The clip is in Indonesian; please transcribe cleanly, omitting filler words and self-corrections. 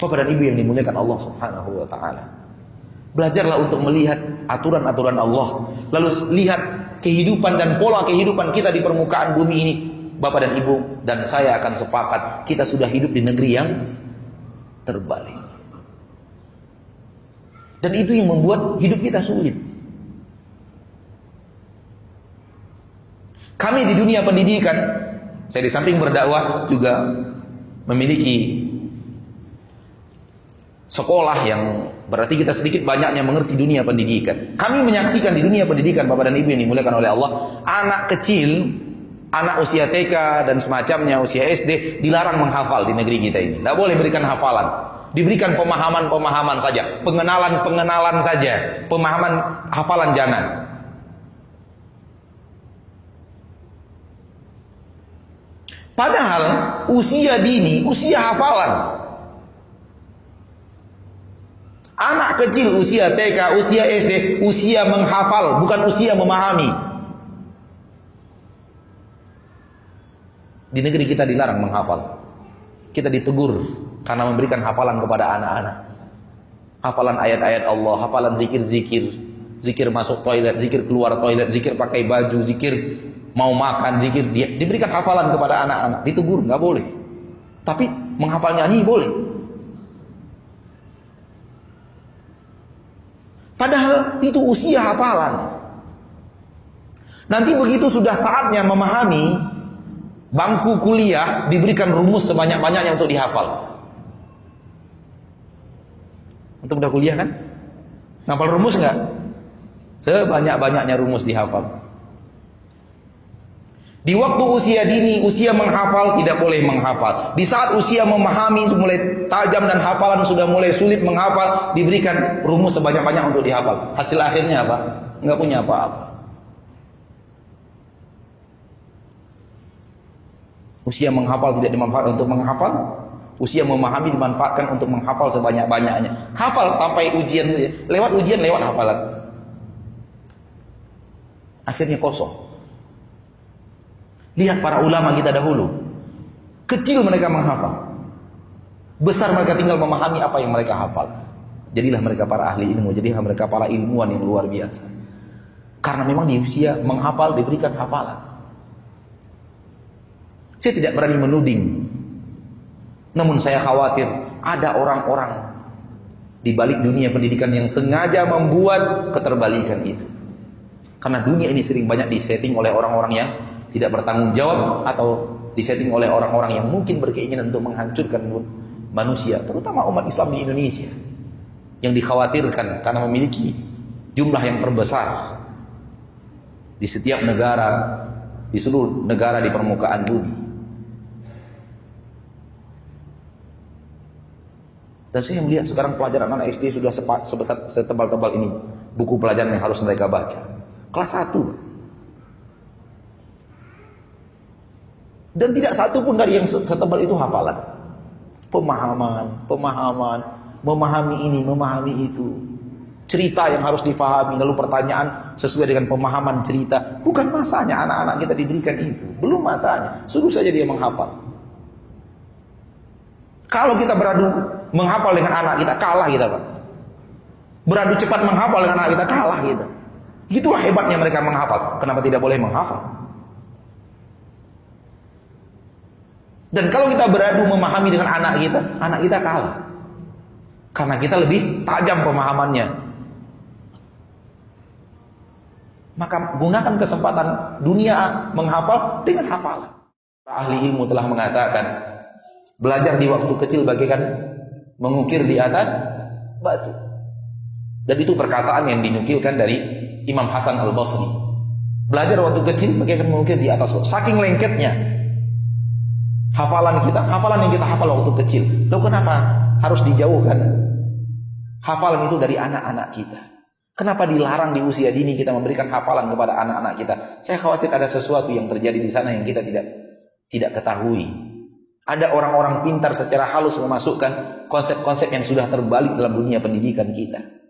Bapak dan Ibu yang dimuliakan Allah Subhanahu wa taala. Belajarlah untuk melihat aturan-aturan Allah. Lalu lihat kehidupan dan pola kehidupan kita di permukaan bumi ini. Bapak dan Ibu dan saya akan sepakat, kita sudah hidup di negeri yang terbalik. Dan itu yang membuat hidup kita sulit. Kami di dunia pendidikan, saya di samping berdakwah juga memiliki sekolah yang berarti kita sedikit banyaknya mengerti dunia pendidikan. Kami menyaksikan di dunia pendidikan, Bapak dan Ibu yang dimuliakan oleh Allah, anak kecil, anak usia TK dan semacamnya, usia SD, dilarang menghafal di negeri kita ini. Tidak boleh berikan hafalan. Diberikan pemahaman-pemahaman saja, pengenalan-pengenalan saja, pemahaman hafalan jangan. Padahal usia dini, usia hafalan. Anak kecil usia TK, usia SD, usia menghafal, bukan usia memahami. Di negeri kita dilarang menghafal. Kita ditegur karena memberikan hafalan kepada anak-anak. Hafalan ayat-ayat Allah, hafalan zikir-zikir, zikir masuk toilet, zikir keluar toilet, zikir pakai baju, zikir mau makan, zikir diberikan hafalan kepada anak-anak. Ditegur, nggak boleh. Tapi menghafal nyanyi boleh. Padahal itu usia hafalan. Nanti begitu sudah saatnya memahami, bangku kuliah diberikan rumus sebanyak-banyaknya untuk dihafal. Untuk udah kuliah kan? Ngapal rumus nggak? Sebanyak-banyaknya rumus dihafal. Di waktu usia dini, usia menghafal tidak boleh menghafal. Di saat usia memahami mulai tajam dan hafalan sudah mulai sulit menghafal, diberikan rumus sebanyak-banyak untuk dihafal. Hasil akhirnya apa? Nggak punya apa-apa. Usia menghafal tidak dimanfaatkan untuk menghafal, usia memahami dimanfaatkan untuk menghafal sebanyak-banyaknya. Hafal sampai ujian, lewat ujian, lewat hafalan. Akhirnya kosong. Lihat para ulama kita dahulu. Kecil mereka menghafal. Besar mereka tinggal memahami apa yang mereka hafal. Jadilah mereka para ahli ilmu, jadilah mereka para ilmuwan yang luar biasa. Karena memang di usia menghafal diberikan hafalan. Saya tidak berani menuding. Namun saya khawatir ada orang-orang di balik dunia pendidikan yang sengaja membuat keterbalikan itu. Karena dunia ini sering banyak disetting oleh orang-orang yang tidak bertanggung jawab atau disetting oleh orang-orang yang mungkin berkeinginan untuk menghancurkan manusia, terutama umat Islam di Indonesia yang dikhawatirkan karena memiliki jumlah yang terbesar di setiap negara, di seluruh negara di permukaan bumi. Dan saya melihat sekarang pelajaran anak SD sudah sebesar setebal-tebal ini buku pelajaran yang harus mereka baca. Kelas 1. Dan tidak satu pun dari yang setebal itu hafalan. Pemahaman, memahami ini, memahami itu. Cerita yang harus dipahami, lalu pertanyaan sesuai dengan pemahaman cerita. Bukan masanya anak-anak kita diberikan itu. Belum masanya. Suruh saja dia menghafal. Kalau kita beradu menghafal dengan anak kita, kalah kita, Pak. Beradu cepat menghafal dengan anak kita, kalah kita. Itulah hebatnya mereka menghafal. Kenapa tidak boleh menghafal? Dan kalau kita beradu memahami dengan anak kita kalah. Karena kita lebih tajam pemahamannya. Maka gunakan kesempatan dunia menghafal dengan hafalan. Ahli ilmu telah mengatakan, belajar di waktu kecil bagaikan mengukir di atas batu. Dan itu perkataan yang dinukilkan dari Imam Hasan Al-Basri. Belajar waktu kecil bagaikan mengukir di atas batu. Saking lengketnya hafalan yang kita hafal waktu kecil. Lalu kenapa harus dijauhkan hafalan itu dari anak-anak kita? Kenapa dilarang di usia dini kita memberikan hafalan kepada anak-anak kita? Saya khawatir ada sesuatu yang terjadi di sana yang kita tidak ketahui. Ada orang-orang pintar secara halus memasukkan konsep-konsep yang sudah terbalik dalam dunia pendidikan kita.